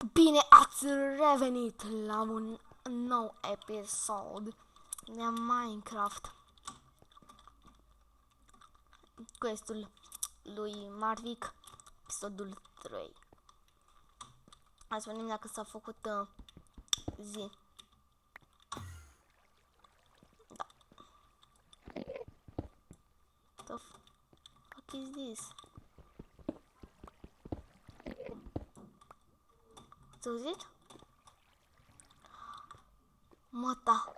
Bine ați revenit la un nou episod de Minecraft. Questul lui Marvic, episodul 3. Hai să vedem dacă s-a făcut zi. Da. The fuck is this? Ați auzit? Măta.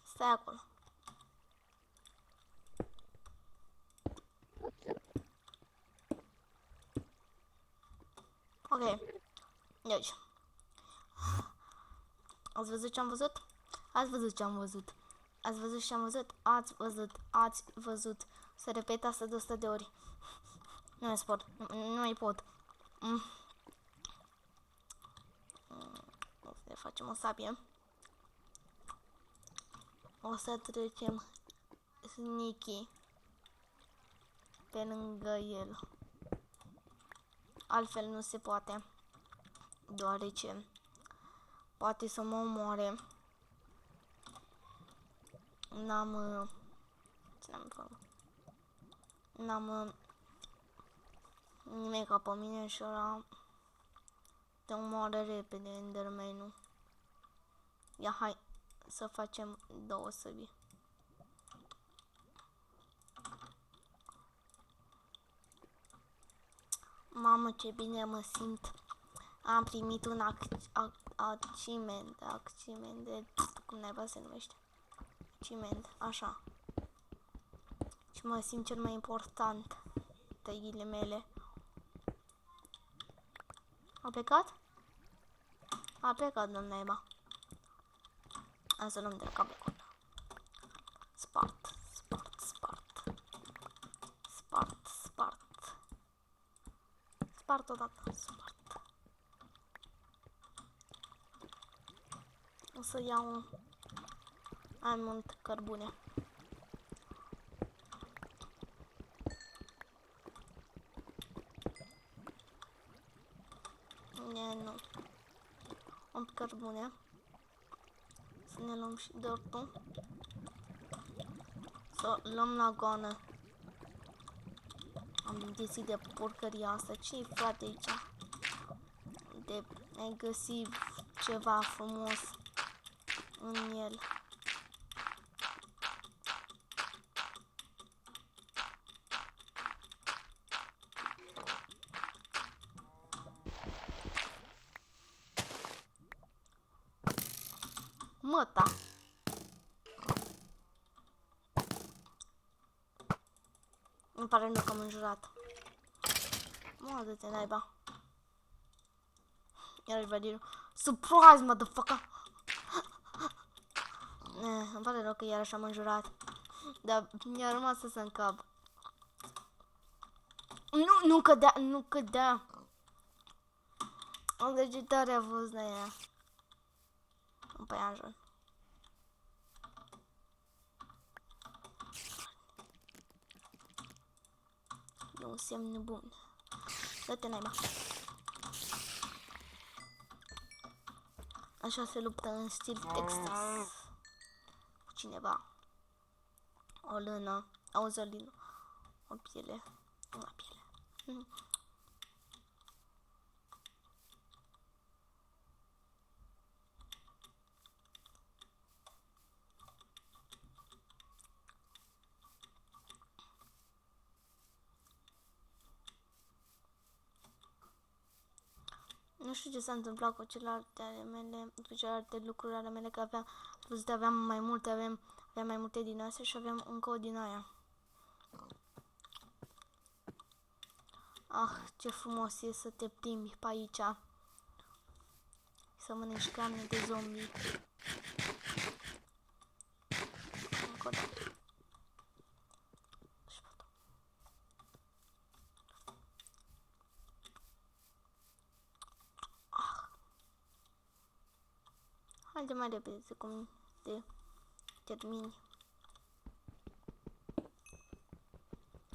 Stai acolo. Ok. Deci. Ați văzut ce am văzut? Ați văzut ce am văzut. Ați văzut ce am văzut? Ați văzut. Ați văzut. Să repet asta de 100 de ori. Nu mai pot. Nu mai pot. O să facem o sabie. O să trecem sneaky pe lângă el. Altfel nu se poate. Deoarece poate să mă omoare. N-am nimic ca pe mine și ăla te omoară repede Enderman-ul. Ia, hai să facem 2 săbii. Mamă, ce bine mă simt. Am primit un achievement de... cum naiba se numește? Achievement, așa. Și mă simt cel mai important. Tăiile mele. A plecat? A plecat, domn naiba. Hai să luăm de la capul. Spart. Spart odată. Spart. O să iau mai mult cărbune. Nu. Am cărbune. Să ne luăm și dirt-ul. Să luăm la goană. Am găsit de porcăria asta. Ce-i, frate, aici? De ai găsit ceva frumos în el. Măta. Îmi pare rău că am înjurat. Mă, dă-te naiba. Iar văd. Surprise, motherfucker! Îmi pare rău că iarăși am înjurat. Dar mi-a rămas să încap. Nu cădea. Deci ce tare a fost de aia. În păianjă. E un semn bun. Dă-te naiba. Așa se luptă în stil Texas. Cu cineva. O lână. O zălină. O piele. Una piele. Nu știu ce s-a întâmplat cu celelalte lucruri ale mele, că aveam mai multe, aveam mai multe din astea și aveam încă o din aia. Ah, ce frumos e să te plimbi pe aici. Să mănânci carne de zombie. Încă o dată. Haide mai repede, cum de termini.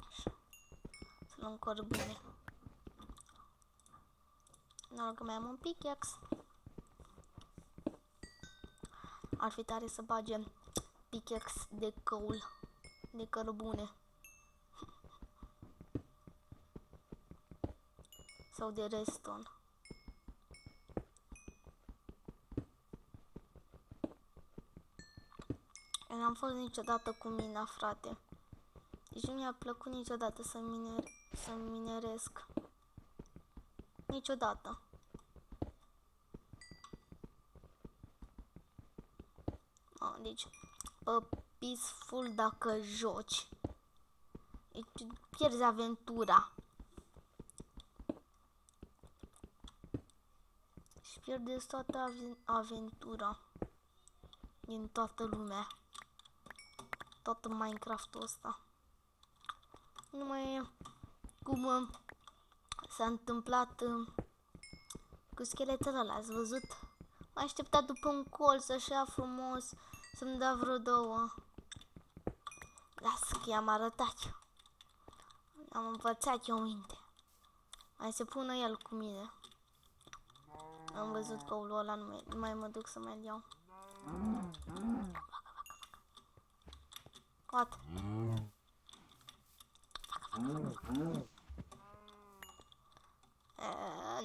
Așa. Să luăm cărbune. Noroc că mai am un pickaxe. Ar fi tare să bagem pickaxe de coal, de cărbune. Sau de redstone. Eu n-am fost niciodată cu mina, frate. Deci nu mi-a plăcut niciodată să mineresc. Niciodată. Deci, pe peaceful dacă joci, deci pierzi aventura. Și pierdeți toată aventura din toată lumea. Tot Minecraft-ul ăsta. Numai cum s-a întâmplat cu scheletele ăla, ați văzut? M-a așteptat după un colț așa frumos să-mi dea vreo două. Lasă că i-am arătat. Am învățat eu minte. Mai se pună el cu mine. Am văzut că ulul ăla nu mai mă duc să mai iau. What?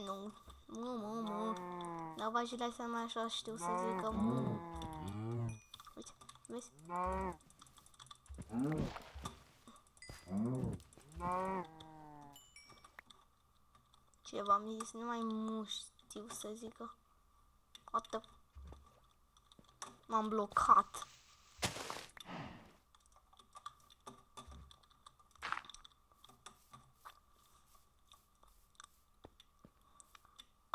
Nu. Mu. Dar vacile astea mai așa știu să zică mu. Uite, vezi? Ce v-am zis, numai mu știu să zică. Atât. M-am blocat.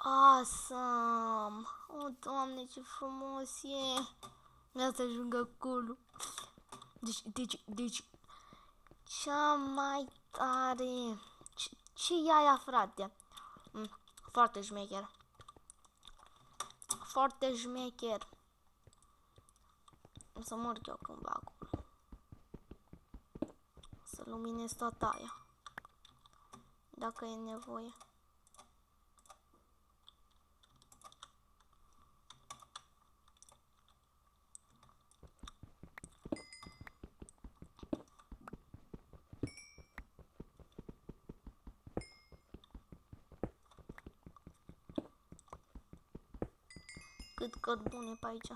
Awesome! O, Doamne, ce frumos e! Mi-a să ajung acolo. Deci, cea mai tare... Ce e aia, frate? Foarte șmecher. Foarte șmecher. O să merg eu cândva acolo. Să luminez toată aia. Dacă e nevoie. Cât cărbune pe aici.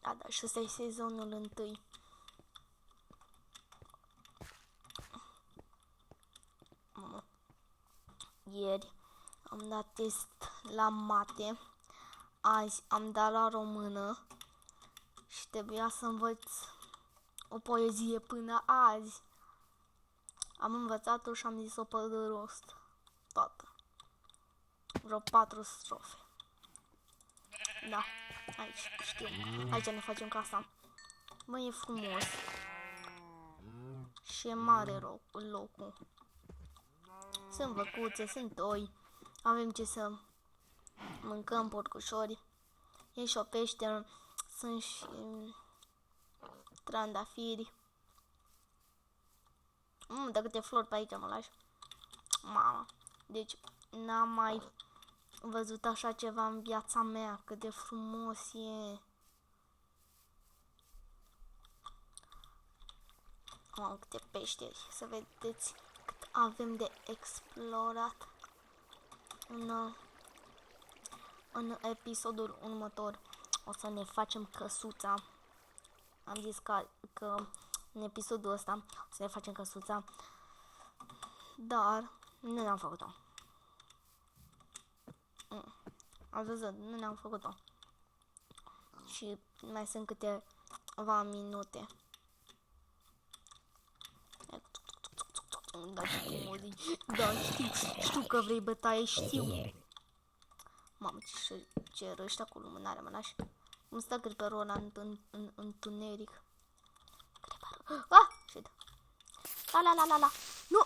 Da, și ăsta e sezonul întâi. Ieri am dat test la mate. Azi am dat la română. Și trebuia să învăț o poezie până azi. Am învățat-o și am zis-o pe de rost. Toată. Vreo 4 strofe. Da, aici, știu. Aici ne facem casa. Mă, e frumos. Și e mare locul. Sunt văcuțe, sunt oi. Avem ce să mâncăm, porcușori. E și o peșteră. Sunt și trandafiri. De câte flori pe aici mă lași. Mama. Deci n-am mai văzut așa ceva în viața mea. Cât de frumos e. Mamă, câte peșteri. Să vedeți cât avem de explorat în episodul următor. O să ne facem căsuța. Am zis că în episodul ăsta o să ne facem căsuța. Dar nu ne-am făcut-o. Am văzut, nu ne-am făcut-o. Și mai sunt câteva minute. Da, știu, da, știu că vrei bătaie, știu. Mamă, ce răști cu lumânarea, mă lași. Cum stă creeperul ăla în întuneric. Creeperul. Ah! Shit. La. Nu!